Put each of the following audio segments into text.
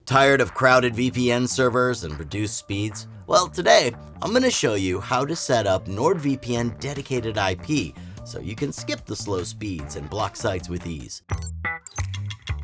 Tired of crowded VPN servers and reduced speeds? Well, today I'm going to show you how to set up NordVPN Dedicated IP so you can skip the slow speeds and block sites with ease.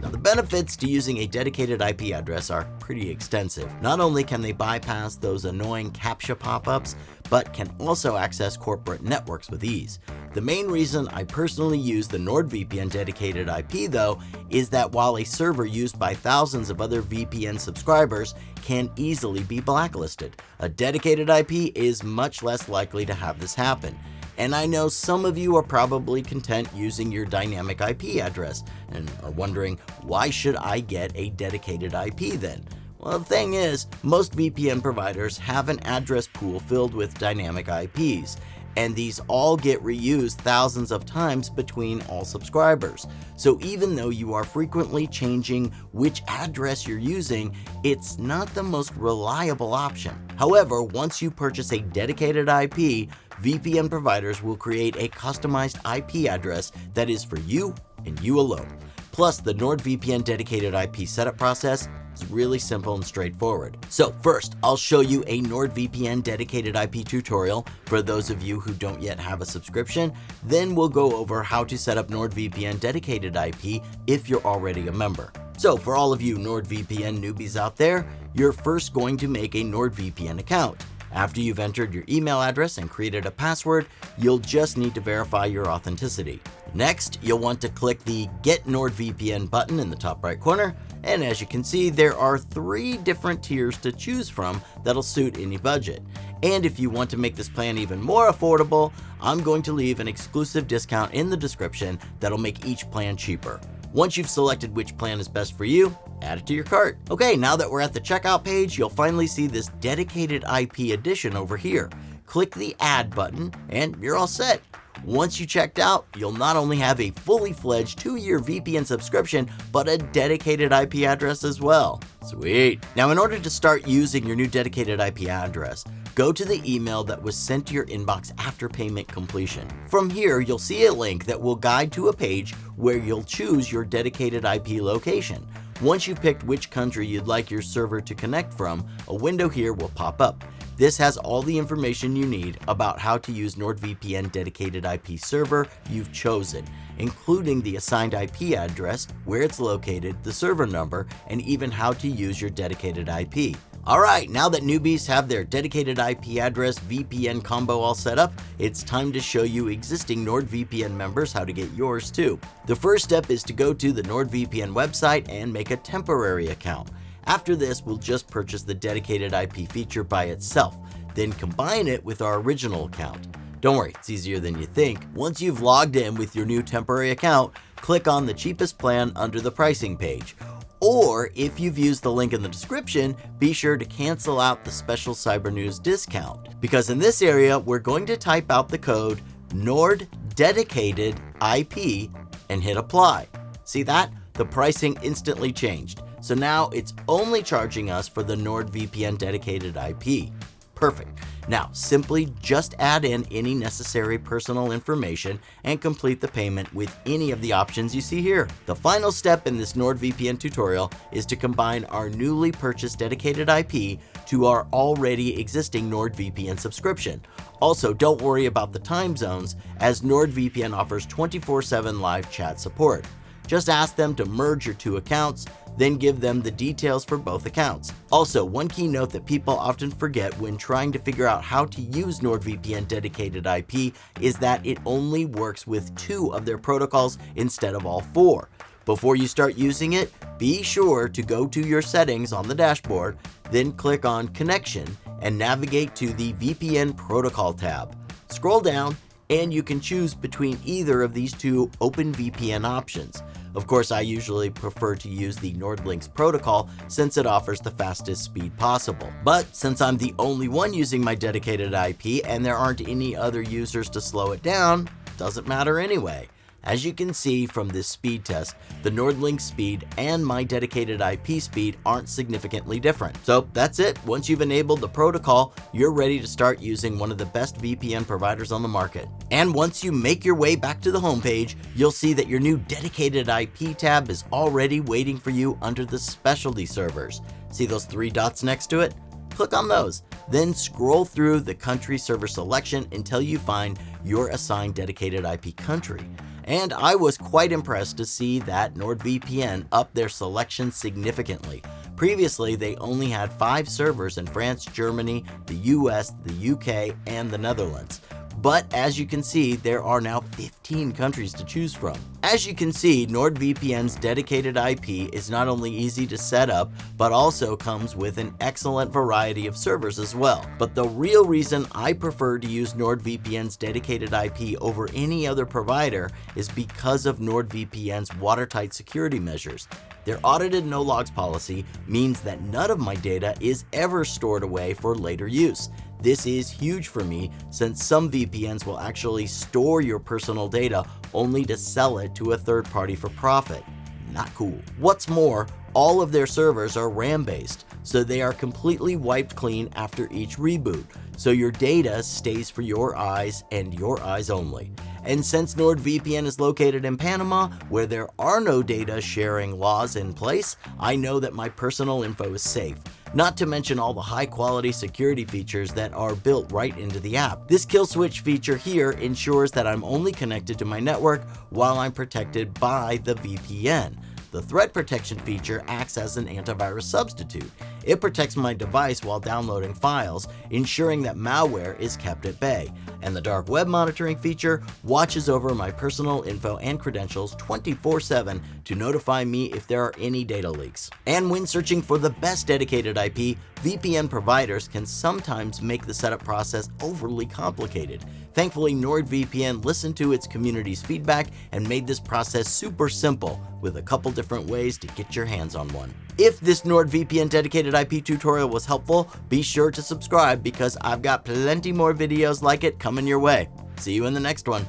Now, the benefits to using a dedicated IP address are pretty extensive. Not only can they bypass those annoying CAPTCHA pop-ups, but can also access corporate networks with ease. The main reason I personally use the NordVPN Dedicated IP, though, is that while a server used by thousands of other VPN subscribers can easily be blacklisted, a dedicated IP is much less likely to have this happen. And I know some of you are probably content using your dynamic IP address and are wondering, why should I get a dedicated IP then? Well, the thing is, most VPN providers have an address pool filled with dynamic IPs, and these all get reused thousands of times between all subscribers. So even though you are frequently changing which address you're using, it's not the most reliable option. However, once you purchase a dedicated IP, VPN providers will create a customized IP address that is for you and you alone. Plus, the NordVPN Dedicated IP setup process is really simple and straightforward. So first, I'll show you a NordVPN Dedicated IP tutorial for those of you who don't yet have a subscription. Then we'll go over how to set up NordVPN Dedicated IP if you're already a member. So for all of you NordVPN newbies out there, you're first going to make a NordVPN account. After you've entered your email address and created a password, you'll just need to verify your authenticity. Next, you'll want to click the Get NordVPN button in the top right corner, and as you can see, there are 3 different tiers to choose from that'll suit any budget. And if you want to make this plan even more affordable, I'm going to leave an exclusive discount in the description that'll make each plan cheaper. Once you've selected which plan is best for you, add it to your cart. Okay, now that we're at the checkout page, you'll finally see this dedicated IP edition over here. Click the Add button and you're all set. Once you checked out, you'll not only have a fully fledged 2-year VPN subscription, but a dedicated IP address as well. Sweet. Now, in order to start using your new dedicated IP address, go to the email that was sent to your inbox after payment completion. From here, you'll see a link that will guide to a page where you'll choose your dedicated IP location. Once you've picked which country you'd like your server to connect from, a window here will pop up. This has all the information you need about how to use NordVPN Dedicated IP server you've chosen, including the assigned IP address, where it's located, the server number, and even how to use your dedicated IP. Alright, now that newbies have their dedicated IP address VPN combo all set up, it's time to show you existing NordVPN members how to get yours too. The first step is to go to the NordVPN website and make a temporary account. After this, we'll just purchase the dedicated IP feature by itself, then combine it with our original account. Don't worry, it's easier than you think. Once you've logged in with your new temporary account, click on the cheapest plan under the pricing page. Or if you've used the link in the description, be sure to cancel out the special Cybernews discount, because in this area, we're going to type out the code NordDedicatedIP and hit apply. See that? The pricing instantly changed. So now it's only charging us for the NordVPN Dedicated IP. Perfect. Now, simply just add in any necessary personal information and complete the payment with any of the options you see here. The final step in this NordVPN tutorial is to combine our newly purchased dedicated IP to our already existing NordVPN subscription. Also, don't worry about the time zones, as NordVPN offers 24/7 live chat support. Just ask them to merge your 2 accounts, then give them the details for both accounts. Also, one key note that people often forget when trying to figure out how to use NordVPN Dedicated IP is that it only works with 2 of their protocols instead of all 4. Before you start using it, be sure to go to your settings on the dashboard, then click on Connection and navigate to the VPN Protocol tab. Scroll down and you can choose between either of these 2 OpenVPN options. Of course, I usually prefer to use the NordLynx protocol since it offers the fastest speed possible. But since I'm the only one using my dedicated IP and there aren't any other users to slow it down, doesn't matter anyway. As you can see from this speed test, the NordLink speed and my dedicated IP speed aren't significantly different. So that's it. Once you've enabled the protocol, you're ready to start using one of the best VPN providers on the market. And once you make your way back to the homepage, you'll see that your new dedicated IP tab is already waiting for you under the specialty servers. See those 3 dots next to it? Click on those. Then scroll through the country server selection until you find your assigned dedicated IP country. And I was quite impressed to see that NordVPN upped their selection significantly. Previously, they only had 5 servers in France, Germany, the US, the UK, and the Netherlands. But as you can see, there are now 15 countries to choose from. As you can see, NordVPN's dedicated IP is not only easy to set up, but also comes with an excellent variety of servers as well. But the real reason I prefer to use NordVPN's dedicated IP over any other provider is because of NordVPN's watertight security measures. Their audited no logs policy means that none of my data is ever stored away for later use. This is huge for me since some VPNs will actually store your personal data only to sell it to a third party for profit. Not cool. What's more, all of their servers are RAM-based, so they are completely wiped clean after each reboot, so your data stays for your eyes and your eyes only. And since NordVPN is located in Panama, where there are no data sharing laws in place, I know that my personal info is safe. Not to mention all the high quality security features that are built right into the app. This kill switch feature here ensures that I'm only connected to my network while I'm protected by the VPN. The threat protection feature acts as an antivirus substitute. It protects my device while downloading files, ensuring that malware is kept at bay. And the dark web monitoring feature watches over my personal info and credentials 24/7 to notify me if there are any data leaks. And when searching for the best dedicated IP, VPN providers can sometimes make the setup process overly complicated. Thankfully, NordVPN listened to its community's feedback and made this process super simple with a couple different ways to get your hands on one. If this NordVPN dedicated IP tutorial was helpful, be sure to subscribe because I've got plenty more videos like it coming your way. See you in the next one.